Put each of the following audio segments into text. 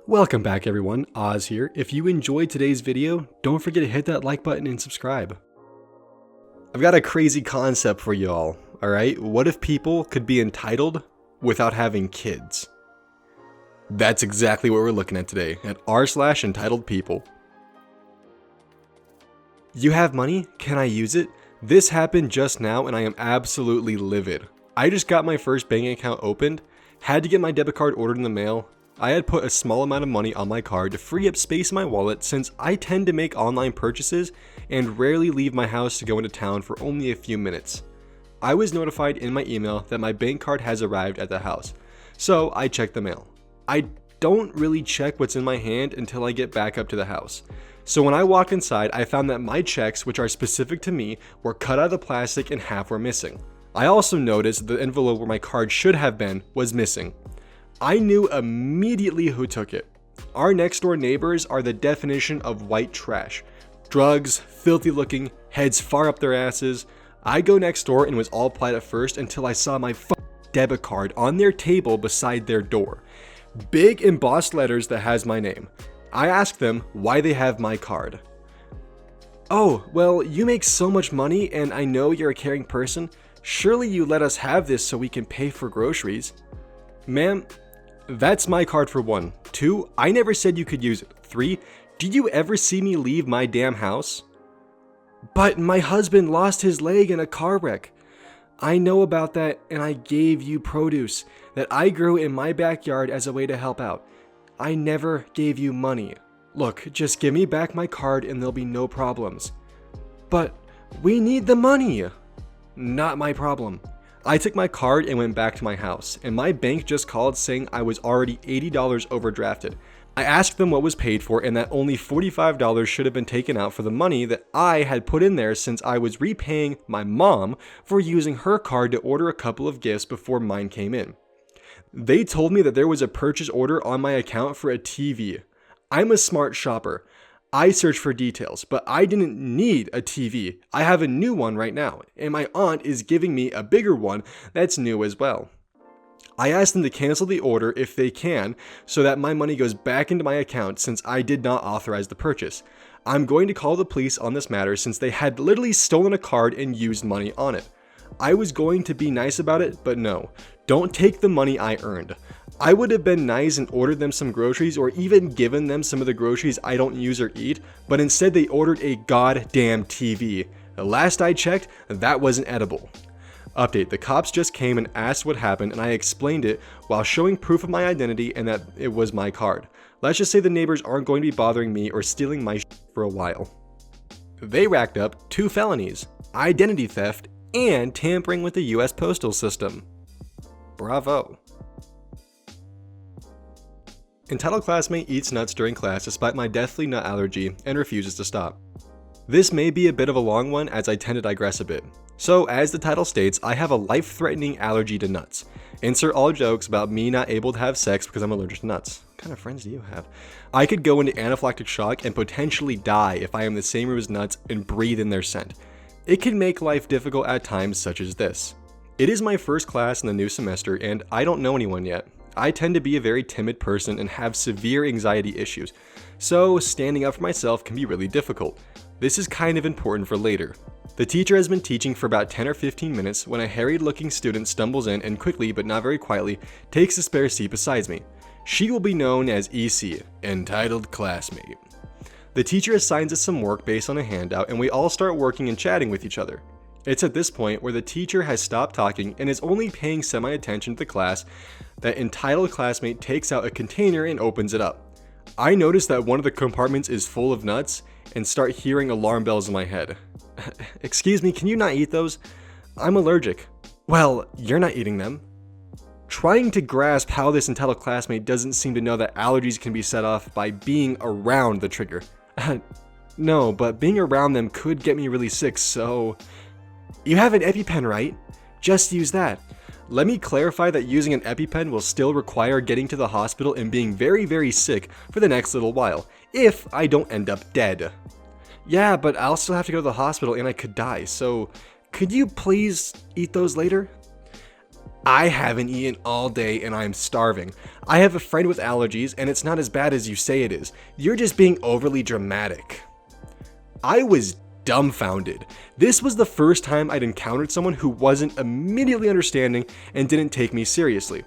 Welcome back everyone, Oz here. If you enjoyed today's video, don't forget to hit that like button and subscribe. I've got a crazy concept for y'all, alright? What if people could be entitled without having kids? That's exactly what we're looking at today at r/EntitledPeople. You have money? Can I use it? This happened just now and I am absolutely livid. I just got my first bank account opened, had to get my debit card ordered in the mail. I had put a small amount of money on my card to free up space in my wallet since I tend to make online purchases and rarely leave my house to go into town for only a few minutes. I was notified in my email that my bank card has arrived at the house, so I checked the mail. I don't really check what's in my hand until I get back up to the house. So when I walked inside, I found that my checks, which are specific to me, were cut out of the plastic and half were missing. I also noticed the envelope where my card should have been was missing. I knew immediately who took it. Our next door neighbors are the definition of white trash. Drugs, filthy looking, heads far up their asses. I go next door and was all polite at first until I saw my debit card on their table beside their door. Big embossed letters that has my name. I asked them why they have my card. "Oh, well, you make so much money and I know you're a caring person. Surely you let us have this so we can pay for groceries." "Ma'am, that's my card for one. 2, I never said you could use it. 3, did you ever see me leave my damn house?" "But my husband lost his leg in a car wreck." "I know about that and I gave you produce that I grew in my backyard as a way to help out. I never gave you money. Look, just give me back my card and there'll be no problems." "But we need the money." "Not my problem." I took my card and went back to my house, and my bank just called saying I was already $80 overdrafted. I asked them what was paid for and that only $45 should have been taken out for the money that I had put in there since I was repaying my mom for using her card to order a couple of gifts before mine came in. They told me that there was a purchase order on my account for a TV. I'm a smart shopper. I searched for details, but I didn't need a TV. I have a new one right now, and my aunt is giving me a bigger one that's new as well. I asked them to cancel the order if they can, so that my money goes back into my account since I did not authorize the purchase. I'm going to call the police on this matter since they had literally stolen a card and used money on it. I was going to be nice about it, but no. Don't take the money I earned. I would have been nice and ordered them some groceries or even given them some of the groceries I don't use or eat, but instead they ordered a goddamn TV. The last I checked, that wasn't edible. Update, the cops just came and asked what happened and I explained it while showing proof of my identity and that it was my card. Let's just say the neighbors aren't going to be bothering me or stealing my shit for a while. They racked up 2 felonies, identity theft, and tampering with the US postal system. Bravo. Entitled classmate eats nuts during class despite my deathly nut allergy and refuses to stop. This may be a bit of a long one as I tend to digress a bit. So as the title states, I have a life-threatening allergy to nuts. Insert all jokes about me not able to have sex because I'm allergic to nuts. What kind of friends do you have? I could go into anaphylactic shock and potentially die if I am in the same room as nuts and breathe in their scent. It can make life difficult at times such as this. It is my first class in the new semester and I don't know anyone yet. I tend to be a very timid person and have severe anxiety issues, so standing up for myself can be really difficult. This is kind of important for later. The teacher has been teaching for about 10 or 15 minutes when a harried looking student stumbles in and quickly but not very quietly takes a spare seat beside me. She will be known as EC, Entitled Classmate. The teacher assigns us some work based on a handout and we all start working and chatting with each other. It's at this point where the teacher has stopped talking and is only paying semi-attention to the class that Entitled Classmate takes out a container and opens it up. I notice that one of the compartments is full of nuts and start hearing alarm bells in my head. "Excuse me, can you not eat those? I'm allergic." "Well, you're not eating them." Trying to grasp how this entitled classmate doesn't seem to know that allergies can be set off by being around the trigger. "No, but being around them could get me really sick, so..." "You have an EpiPen, right? Just use that." Let me clarify that using an EpiPen will still require getting to the hospital and being very, very sick for the next little while, if I don't end up dead. "Yeah, but I'll still have to go to the hospital and I could die, so could you please eat those later?" I haven't eaten all day and I'm starving. I have a friend with allergies and it's not as bad as you say it is. You're just being overly dramatic. I was dumbfounded. This was the first time I'd encountered someone who wasn't immediately understanding and didn't take me seriously.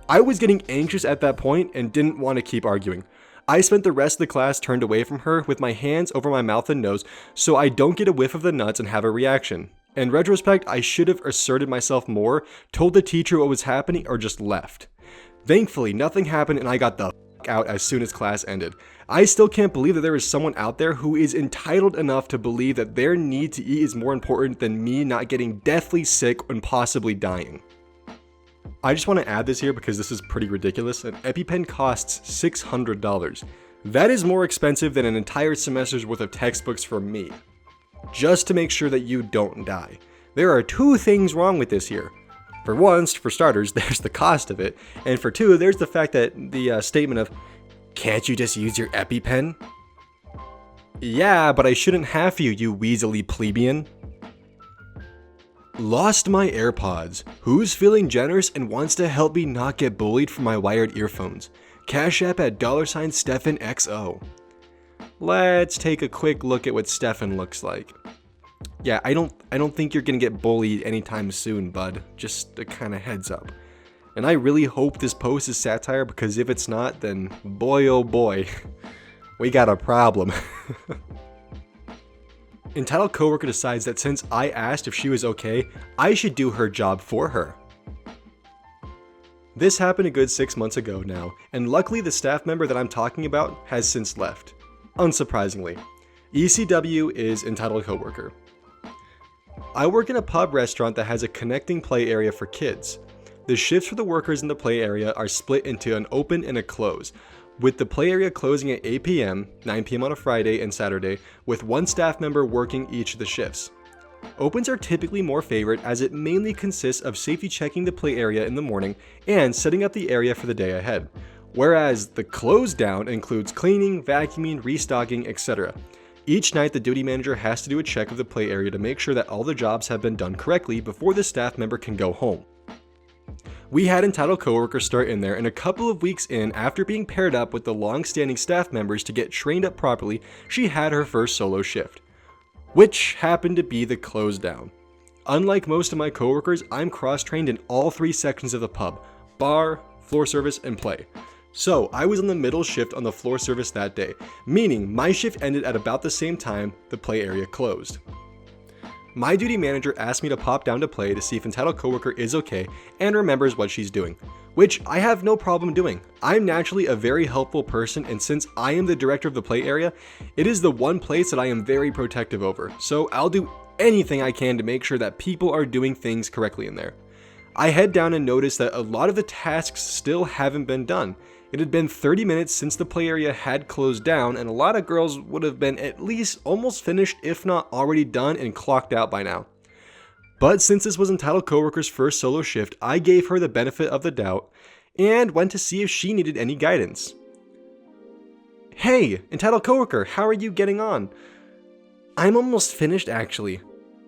I was getting anxious at that point and didn't want to keep arguing. I spent the rest of the class turned away from her with my hands over my mouth and nose so I don't get a whiff of the nuts and have a reaction. In retrospect, I should have asserted myself more, told the teacher what was happening, or just left. Thankfully, nothing happened and I got the f*** out as soon as class ended. I still can't believe that there is someone out there who is entitled enough to believe that their need to eat is more important than me not getting deathly sick and possibly dying. I just want to add this here because this is pretty ridiculous. An EpiPen costs $600. That is more expensive than an entire semester's worth of textbooks for me. Just to make sure that you don't die. There are two things wrong with this here. For one, for starters, there's the cost of it. And for two, there's the fact that the statement of, can't you just use your EpiPen? Yeah, but I shouldn't have you, you weaselly plebeian. Lost my AirPods. Who's feeling generous and wants to help me not get bullied for my wired earphones? Cash App at $StephenXO. Let's take a quick look at what Stephen looks like. Yeah, I don't think you're gonna get bullied anytime soon, bud. Just a kind of heads up. And I really hope this post is satire because if it's not, then boy oh boy, we got a problem. Entitled coworker decides that since I asked if she was okay, I should do her job for her. This happened a good 6 months ago now, and luckily the staff member that I'm talking about has since left. Unsurprisingly, ECW is entitled coworker. I work in a pub restaurant that has a connecting play area for kids. The shifts for the workers in the play area are split into an open and a close, with the play area closing at 8 p.m., 9 p.m. on a Friday and Saturday, with one staff member working each of the shifts. Opens are typically more favored as it mainly consists of safety checking the play area in the morning and setting up the area for the day ahead, whereas the close down includes cleaning, vacuuming, restocking, etc. Each night the duty manager has to do a check of the play area to make sure that all the jobs have been done correctly before the staff member can go home. We had entitled coworkers start in there, and a couple of weeks in, after being paired up with the long-standing staff members to get trained up properly, she had her first solo shift, which happened to be the close down. Unlike most of my coworkers, I'm cross-trained in all three sections of the pub: bar, floor service, and play. So I was on the middle shift on the floor service that day, meaning my shift ended at about the same time the play area closed. My duty manager asked me to pop down to play to see if entitled coworker is okay and remembers what she's doing, which I have no problem doing. I'm naturally a very helpful person, and since I am the director of the play area, it is the one place that I am very protective over, so I'll do anything I can to make sure that people are doing things correctly in there. I head down and notice that a lot of the tasks still haven't been done. It had been 30 minutes since the play area had closed down, and a lot of girls would have been at least almost finished, if not already done and clocked out by now. But since this was entitled coworker's first solo shift, I gave her the benefit of the doubt and went to see if she needed any guidance. Hey, entitled coworker, how are you getting on? I'm almost finished actually.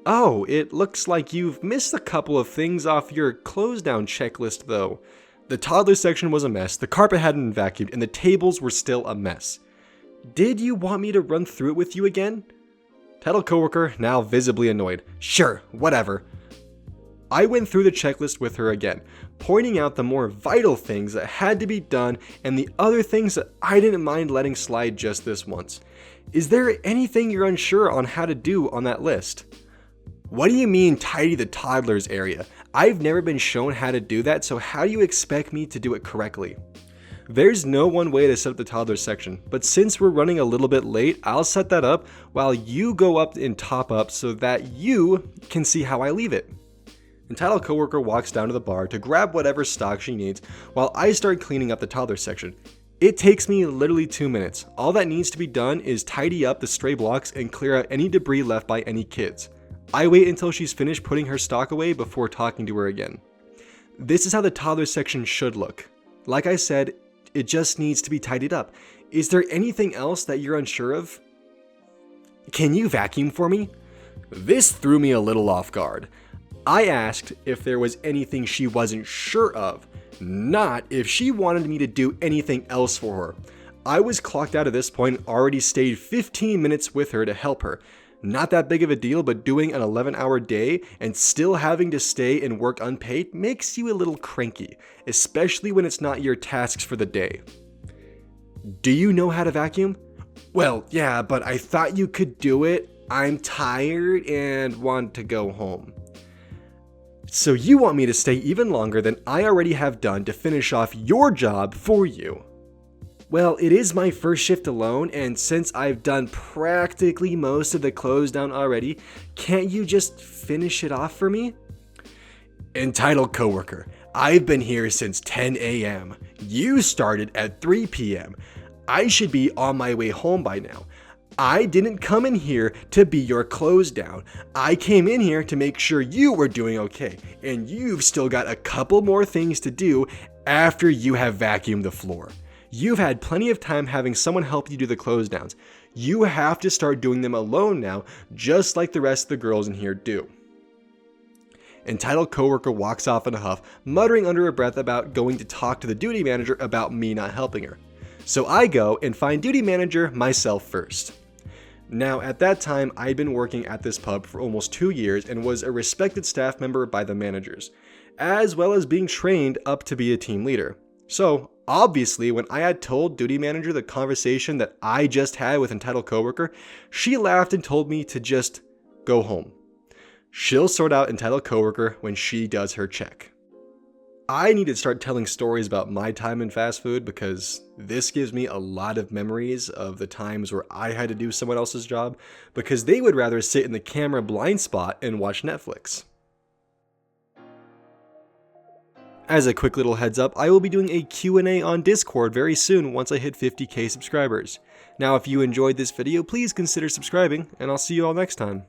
Oh, it looks like you've missed a couple of things off your close down checklist though. The toddler section was a mess, the carpet hadn't been vacuumed, and the tables were still a mess. Did you want me to run through it with you again? Titled coworker, now visibly annoyed. Sure, whatever. I went through the checklist with her again, pointing out the more vital things that had to be done and the other things that I didn't mind letting slide just this once. Is there anything you're unsure on how to do on that list? What do you mean tidy the toddlers area? I've never been shown how to do that, so how do you expect me to do it correctly? There's no one way to set up the toddler section, but since we're running a little bit late, I'll set that up while you go up and top up so that you can see how I leave it. Entitled coworker walks down to the bar to grab whatever stock she needs while I start cleaning up the toddler section. It takes me literally 2 minutes. All that needs to be done is tidy up the stray blocks and clear out any debris left by any kids. I wait until she's finished putting her stock away before talking to her again. This is how the toddler section should look. Like I said, it just needs to be tidied up. Is there anything else that you're unsure of? Can you vacuum for me? This threw me a little off guard. I asked if there was anything she wasn't sure of, not if she wanted me to do anything else for her. I was clocked out at this point and already stayed 15 minutes with her to help her. Not that big of a deal, but doing an 11-hour day and still having to stay and work unpaid makes you a little cranky, especially when it's not your tasks for the day. Do you know how to vacuum? Well, yeah, but I thought you could do it. I'm tired and want to go home. So you want me to stay even longer than I already have done to finish off your job for you. Well, it is my first shift alone, and since I've done practically most of the close down already, can't you just finish it off for me? Entitled coworker, I've been here since 10 a.m. You started at 3 p.m. I should be on my way home by now. I didn't come in here to be your close down. I came in here to make sure you were doing okay, and you've still got a couple more things to do after you have vacuumed the floor. You've had plenty of time having someone help you do the close downs. You have to start doing them alone now, just like the rest of the girls in here do. Entitled coworker walks off in a huff, muttering under her breath about going to talk to the duty manager about me not helping her. So I go and find duty manager myself first. Now, at that time, I'd been working at this pub for almost 2 years and was a respected staff member by the managers, as well as being trained up to be a team leader. So, obviously, when I had told duty manager the conversation that I just had with entitled coworker, she laughed and told me to just go home. She'll sort out entitled coworker when she does her check. I need to start telling stories about my time in fast food because this gives me a lot of memories of the times where I had to do someone else's job because they would rather sit in the camera blind spot and watch Netflix. As a quick little heads up, I will be doing a Q&A on Discord very soon once I hit 50k subscribers. Now if you enjoyed this video, please consider subscribing, and I'll see you all next time.